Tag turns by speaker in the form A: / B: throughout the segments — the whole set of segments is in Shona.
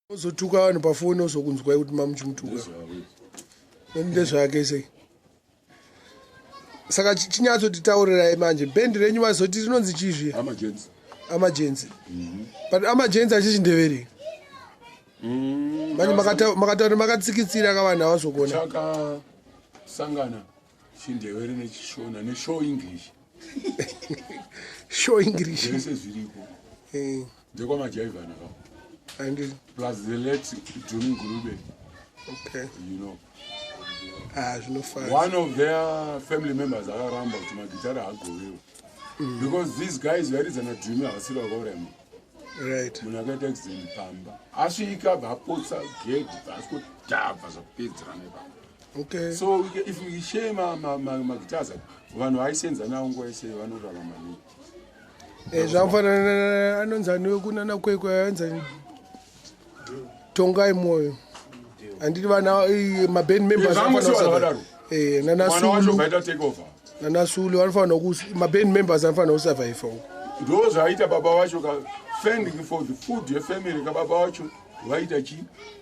A: Uzotuka vanhu pafoni uzokunzwa kuti mamuchimutuka ndezvake sei. Saka chinyatsotitaurirai manje bhendi renyu mazoti rinonzi chizvi amajenzi but amajenzi achichindeveri manje makataura makatsikitsira kavanhu avazogona
B: chakasangana chindeveri nechishona neshow english
A: show english
B: zvese zviriko ndekwamajaivha naka plus the late Juni Ngurube.
A: Okay.
B: You know.
A: Zvinofara.
B: One of their family members akaramba kuti magitara agorewo. Because these guys varizana dream avasiri vakorema.
A: Right.
B: Munhu akaita accident pamba. Asvika vapotsa gate vasikudhabva zvakupedzera nepa.
A: Okay.
B: So if we share magitars vanhu vaisenza nawo nguva yese vanorarama nei.
A: Zvakafanana anonzani wekunana kwekwe anzani Tongai moyo. Anditi vana maband members nanasulu vanofanira maband members anofanira kusurvive.
B: Ndo zvaita baba vacho fending for the food yefamily kababa vacho vaita chi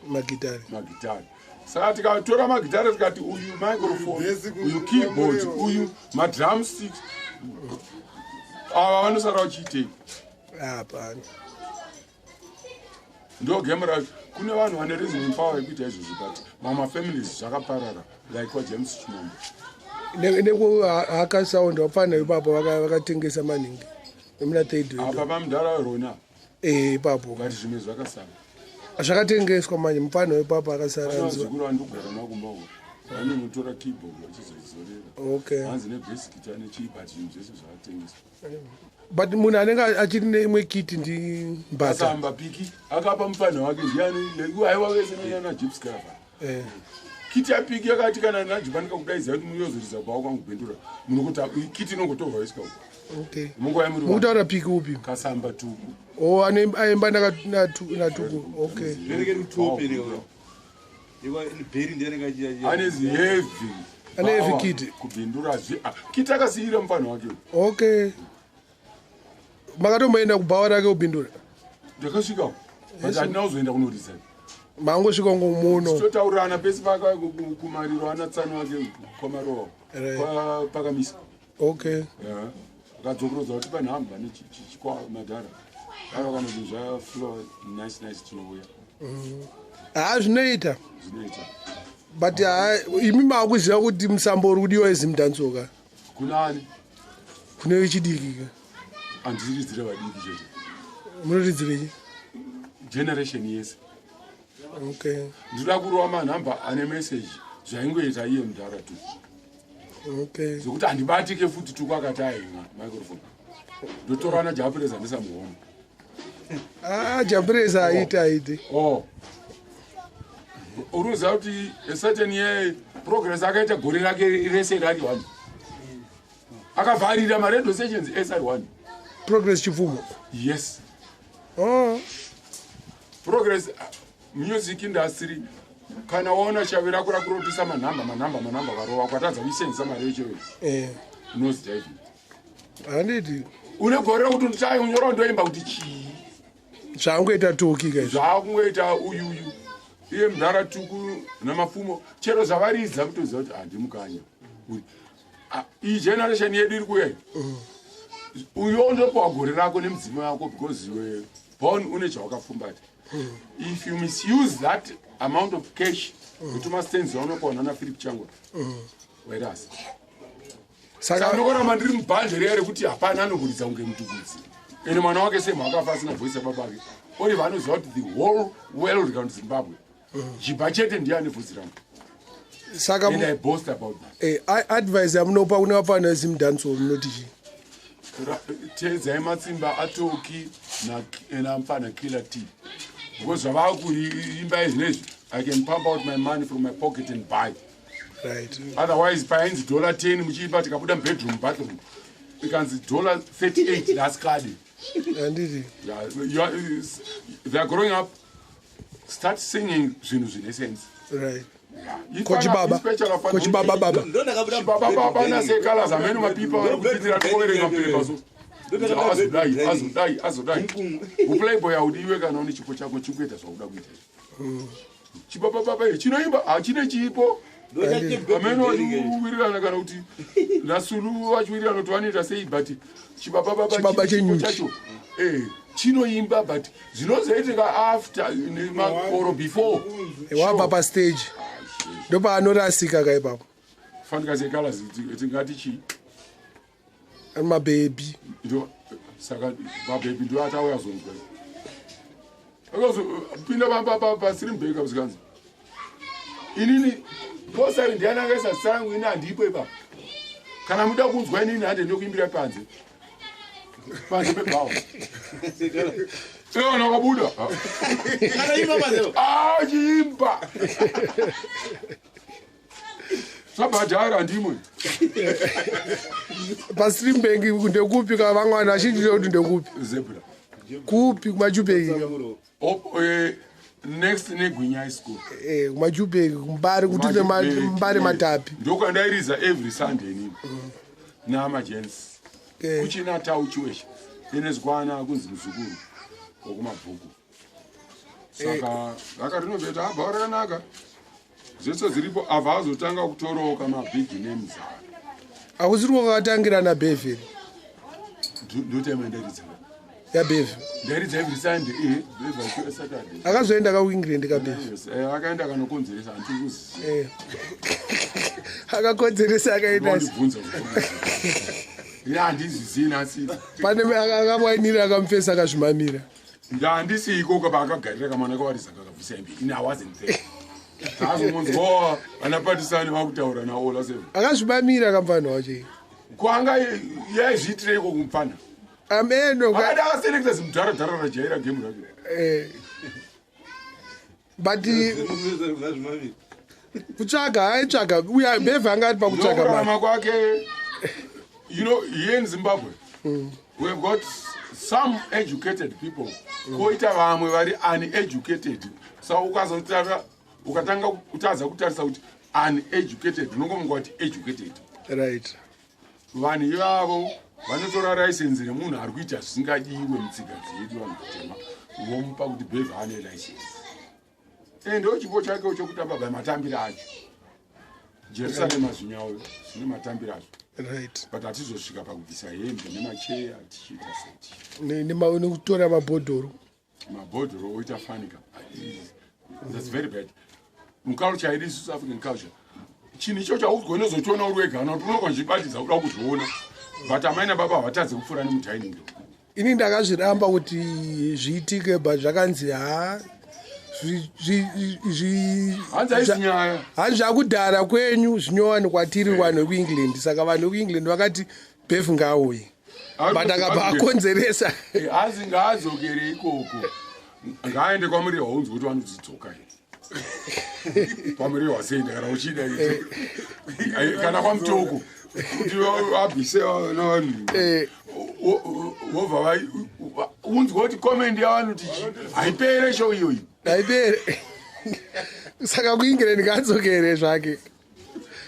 A: magitari.
B: Saka tikatora magitari tikati uyu microphone uyu keyboard uyu madrumsticks ava vanosara vachiitei
A: hapana.
B: Ndo game racho kune vanhu vane reason power yekuita izvozvo but mamwe families zvakaparara like waJames Chinombo
A: nekuhaka sound vapfana ipapo vakatengesa maningi emuna third
B: apa pamudhara rona
A: ipapo
B: but zvimwe zvakasara
A: zvakatengeswa manje mupfana wepapo akasara
B: zvikuru vandigara makumba uko vanomutora keyboard vachizozorera
A: okay
B: hanzi nebasic guitar nechii but zvinhu zvese zvakatengeswa
A: but munhu anenge achiri neimwe kiti ndi mbata
B: asamba piki akapa mufana wake ndiani aiwa wese nana Gypsy Caravan kiti yapiki yakati kana najibanika kudaiza kuti muyozoriza kwawo kwangubhendura munhu kuti kiti inongotorwa isika uko
A: okay
B: munguva yemuri
A: mutaura piki upi
B: kasamba tuku
A: aimba natuku okay
B: anezi heavy
A: ane heavy kiti
B: kubhendura kiti akasiyira mufana wake
A: okay makatomboenda kubhawa rake ubhindura
B: ndakasvika but handina kuzoenda kunorizana
A: mangosvika ngomuno
B: totaurirana pesi paka kumariro ana tsano wake kwamarowa pakamisa
A: okay
B: akadzokerodza kuti panhamba nechikwamadhara avakanoti zvaflow nice tinouya
A: zvinoita but imi maakuziva kuti musambo uri kudiwa ezimudhansoka
B: kunani
A: kune vechidikika
B: handiridzire vadiki chete
A: munoridzirechi
B: generation yese
A: okay
B: ndinoda kurova manhamba ane message zvaingoita iye mudhara tu
A: okay
B: zvokuti handibatike futi tuku akati ahinga microphone ndotorana japureza ndisamuhoma
A: japureza aiti
B: uruziva kuti certain ye progress akaita gore rake rese rari 1 akavharira maradio stations SR1
A: progress chipfumo
B: yes progress music industry kana waona shavi rako rakurotisa manhamba karova kwatadza kuisenzisa mari yechewe unozidaii
A: handiti
B: une gore rekuti ndichai unyora ndoimba kuti chii
A: zvakungoita tokika
B: zvakungoita uyuyu iye mudhara tuku namafumo chero zvavaridza kutoziva kuti handimukanya iyi generation yedu iri kuya uyondopawa gore rako nemudzimai wako because iwe born une chawakafumbata if you misuse that amount of cash kutuma stenzi waunopawa nana Philip Changwa whereas saka ndokoramba ndiri mubhanje riya rekuti hapana anokuridza kunge mutukudzi ene mwana wake semhakafa asina voice yababake ori vanoziva kuti the whole world kana Zimbabwe jibha chete ndiani vhudzi rangu
A: saka
B: and I boast about that
A: advice yamunopa kune vapfana vezimudhanso munoti chii
B: teedzai matsimba atoki namufana Killer T because zvava kuimba izvinezvi I can pump out my money from my pocket and buy
A: right
B: otherwise painzi $10 muchiimba tikabuda mubedroom bathroom ikanzi $38 that's card
A: handiti
B: they are growing up start singing zvinhu zvine sense
A: right
B: kochibaba nasekala zamene mapipa vari kupitira tikoverenga pepa so azodai uplayboy audiwe kana une chipo chako chikuita zvauda kuita chipapapapa chinoimba hachine chipo ameno wachiwirirana kana kuti nasulu wachiwirirana kuti vanoita sei but chipapapapa chipo chacho chinoimba but zvinozoitika after or before
A: wabva pastage ndopaanorasika kaipapo
B: fanika sekala tingati chii
A: mabhebi
B: saka mabhebi ndo atauya zonzwa pinda pasirimbeka usikanzi inini posari ndianangesa sangu ini handipo ipapo kana muda kunzwa inini hande ndokuimbira panze pebhawa eona kabuda achiimba sabhadhara ndimwe
A: pasirimbeki ndekupi ka vamwana vazhinji kuti ndekupi
B: zebra
A: kupi kumajubeki
B: next negwinya high school
A: kumajubeki kumbari kuti mbari matapi
B: ndokandairiza every sunday nini namajensi kuchina tau chiweshe inezikwana kunzi muzukuru wokumabhuku saka vakatinombeta abva rakanaka zvese zviripo abva azotanga kutoroka mabig names
A: akusiri kwakatangira nabevheri
B: ndotemendairidza
A: yabevhe
B: ndairidza every sunday bevhe saturday
A: akazoenda kakuengland kabevhe
B: akaenda kanokonzeresa handikuziva
A: akakonzeresa akaendasi
B: handizizini asi
A: pane akawainira akamufesa akazvimamira
B: ndandisi ikoko paakagarira kamwana kawaridza kakabvisa imbi ini awasn't there azomonzwa vanapatisani vakutaura naola se
A: akazvimamira kamfana wacho
B: kwanga yaizviitireiko kumfana
A: ameno
B: akada akaselekta zimudharadhara rajaira gemu rake
A: but kutsvaga aitsvaga uya bevhe angati pakutsvaga
B: kurama kwake here in Zimbabwe we've got some educated people koita vamwe vari uneducated so ukatanga kutaza kutarisa kuti uneducated unongomungwa kuti educated
A: right
B: vanhu ivavo vanotora license remunhu ari kuita zvisingadiwe mutsika dzedu vanhu kutema vomupa kuti bevhe ane license ndo chipo chake chokutamba matambiro acho jerusalema zvinyawo zvine matambiro acho
A: right
B: but hatizosvika pakubvisa hembe nemacheya tichiita seti
A: nekutora mabhodhoro
B: oita fanika that's very bad muculture iri South African culture chinhu ichocho haugone zochiona uri wega kana kuti unokonzvibatidza kuda kuzviona but amai nababa havatadzi kupfuura nemudining
A: ini ndakazviramba kuti zviitike but zvakanzi hanzi zvakudhara kwenyu zvinyowa kwatiri vanhu vekuengland saka vanhu vekuengland vakati bevhe ngaauye but akabva akonzeresa
B: hazi ngaadzokere ikoko ngaaende kwamuriwa unzi kuti vanodzidzoka kwamuriwa senda kana uchida kana kwamutoko kuti abvise navanhu wobva unzwa kuti komendi yavanhu kuti haipere show iyoyi
A: haipere saka kuengland ngaadzokere zvake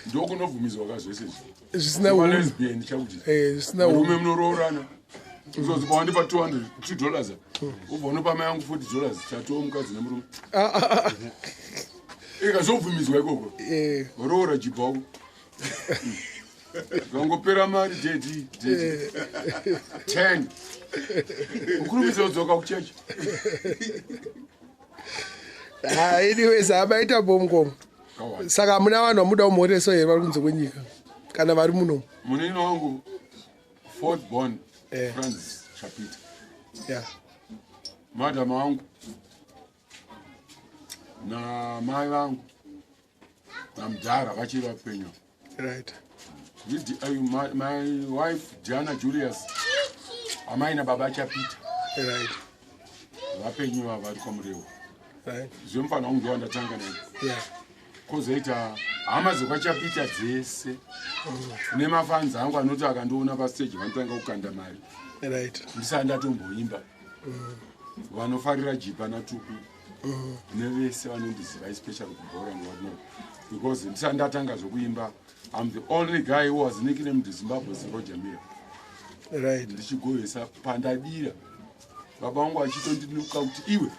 B: ndokunobvumidzwa kazvese
A: zvisina
B: lesbian chakuti
A: zvisina
B: ume munoroorana uzozi pawandipa $200 ubva unopa mai yangu $40 tatowo mukadzi nemurume ikazobvumidzwa ikoko roora jibhako ukangopera mari dedi 10 ukurumidza kudzoka kuchechi
A: anyways abaita bomkomo saka muna vanhu vamuda kumhoreso here vari kunze kwenyika kana vari muno
B: munini wangu Fort Born Francis Chapita madhama wangu namai vangu namudhara vachiri vapenyu
A: right
B: my wife Diana Julius amai nababa Chapita
A: right
B: vapenyu vava vari kwamurewo
A: right
B: zvemufana wangu ndowandatanga naye kozoita hama dzokwachapita dzese nemafanzi angu anoti akandoona pastage vanotanga kukanda mari
A: right
B: ndisati ndatomboimba vanofarira jipa natuku nevese vanondiziva especially kubhora ngwano because ndisati ndatanga zvokuimba I'm the only guy who was nicknamed Zimbabwe's Roger Miller
A: Right.
B: ndichigohwesa pandadira baba vangu achitondinuka kuti iwe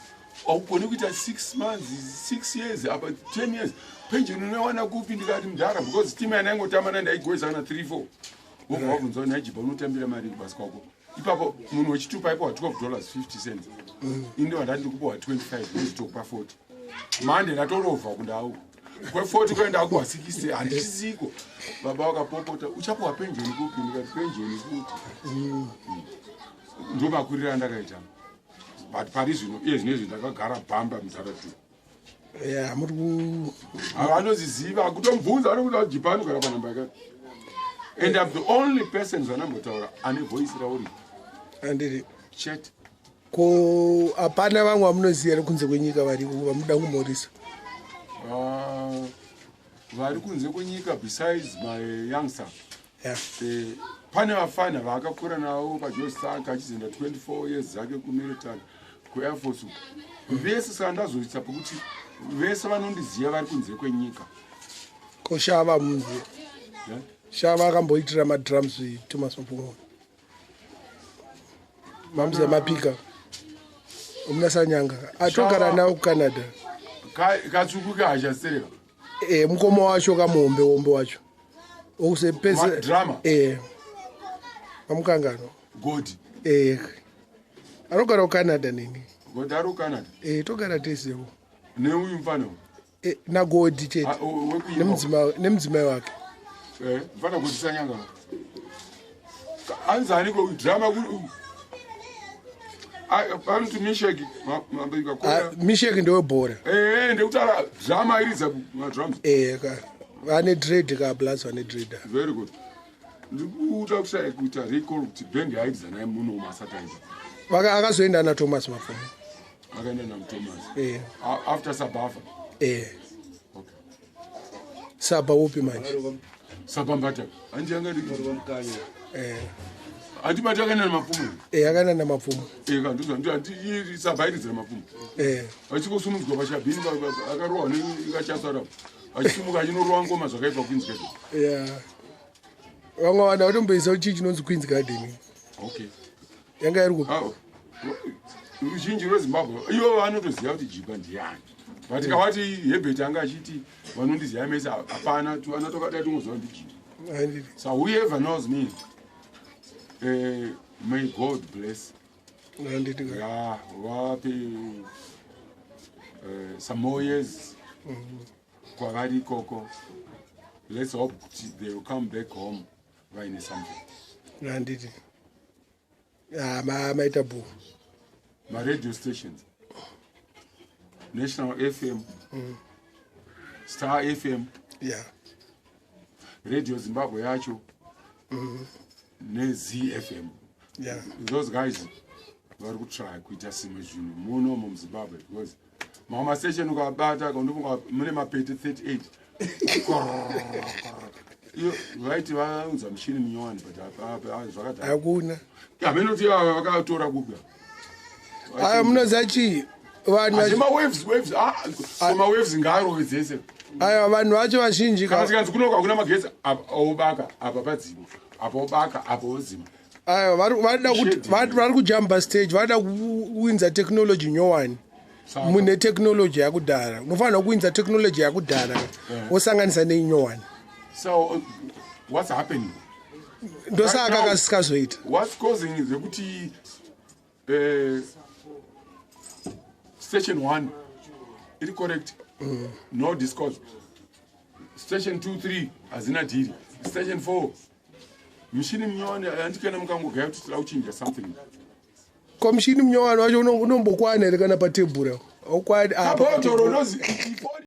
B: aukoni kuita 6 months 6 years apa 10 years pension unowana kupi ndikati mudhara because tima yana ingotamana ndaigohwesa kana 3-4 wobva wabvunza najiba unotambira mari basi kwako ipapo munhu wechitupa ipo $12.50 indi wandati ndikupiwa 25 nezvitokupa 40 mande ndatorovha kundau kwe40 kuenda kuwa 60 handichisiko baba wakapopota uchapiwa penjeni kupi ndikati penjeni kuti ndo makurira ndakaita but pari zvino iye zvinezvi ndakagara bhamba muzaratu
A: Yeah, muri
B: havanoziziva kutomubvunza anokuda kujipani kugara panhamba yakati and I'm the only person zvanambotaura ane voice rauri
A: andiri
B: chet
A: ko apana vamwe vamunoziva kunze kwenyika variko vamuda kumhorisa
B: vari kunze kwenyika besides my youngster
A: yeah.
B: pane vafana vaakakura navo pajosaka achizoenda 24 years dzake kumilitary kuair force vese saka ndazoita pokuti vese vanondiziva vari kunze kwenyika
A: ko shava munzi shava akamboitira madrums thomas mapfumo mamuziva mapika omunasanyanga atogara nawo kucanada
B: katsvuku kahashasereka
A: mukoma wacho kamuhombe wombe wacho
B: drama
A: pamukangano
B: godi
A: anogara kucanada nini
B: godi ari kucanada
A: togara tesewo
B: neuyu mufana
A: nagodi chete nemudzimai wake
B: mfana godi sanyanga anzani drama panuti misheki
A: misheki ndewebhora
B: ndekutara drama iridza madrums
A: vane dread kablas vane dread
B: very good ndikuda kushaya kuita recall kuti band yaidza naye muno masataisa
A: akazoenda nathomas mapfumo
B: akaenda namthomas after sabafa okay.
A: Saba upi manje
B: Saba Mbataka anjangadi andibati akaenda namapfumo
A: akaenda namapfumo
B: kanduzwa ndi Saba iridza namapfumo achikosumudzwa pachabhini akarohwa nekachasara achisimuka achinoruwa ngoma zvakaipa Queen's Garden
A: vamwe vanhu vatomboisa uchi chinonzi Queen's Garden
B: okay
A: yanga iri kupi
B: ruzhinji rwezimbabwe ivo vanotoziva kuti jipa ndiani but kawati Herbert anga achiti vanondiziva mese hapana anatokada tongoziva ndi jipa so whoever knows me may God bless vape some more years kwavari ikoko let's hope they will come back home vaine something
A: nanditi maita bhu
B: radio stations National FM Star FM Radio Zimbabwe yacho neZFM those guys vari kutry kuita simwe zvinhu muno muZimbabwe because mamwe station ukabata kandofunga mune mapeti 38 iyo vaiti vaunza mushini minyowani but zvakadai
A: hakuna
B: hamenoti vakatora kuga
A: munoziva chii
B: mawaves ngaarowedzese
A: aiwa vanhu vacho vazhinji
B: kana tikanzi kunoka kuna magetsi obaka apa padzima apa obaka apa ozima
A: aiwa vari kujamba stage vada kuwinza technology nyowani mune technology yakudhara unofanira kuwinza technology yakudhara wosanganisa neinyowani
B: so what's happening
A: ndosaka kasikazoita
B: what's causing zvekuti station 1 iri correct no discourse station 2-3 hazina dhiri station 4 mishini minyowani andikana mukangogaya kuti tira kuchinja something
A: ko mushini munyowani wacho unombokwana here kana patebhura aukwani
B: apotoro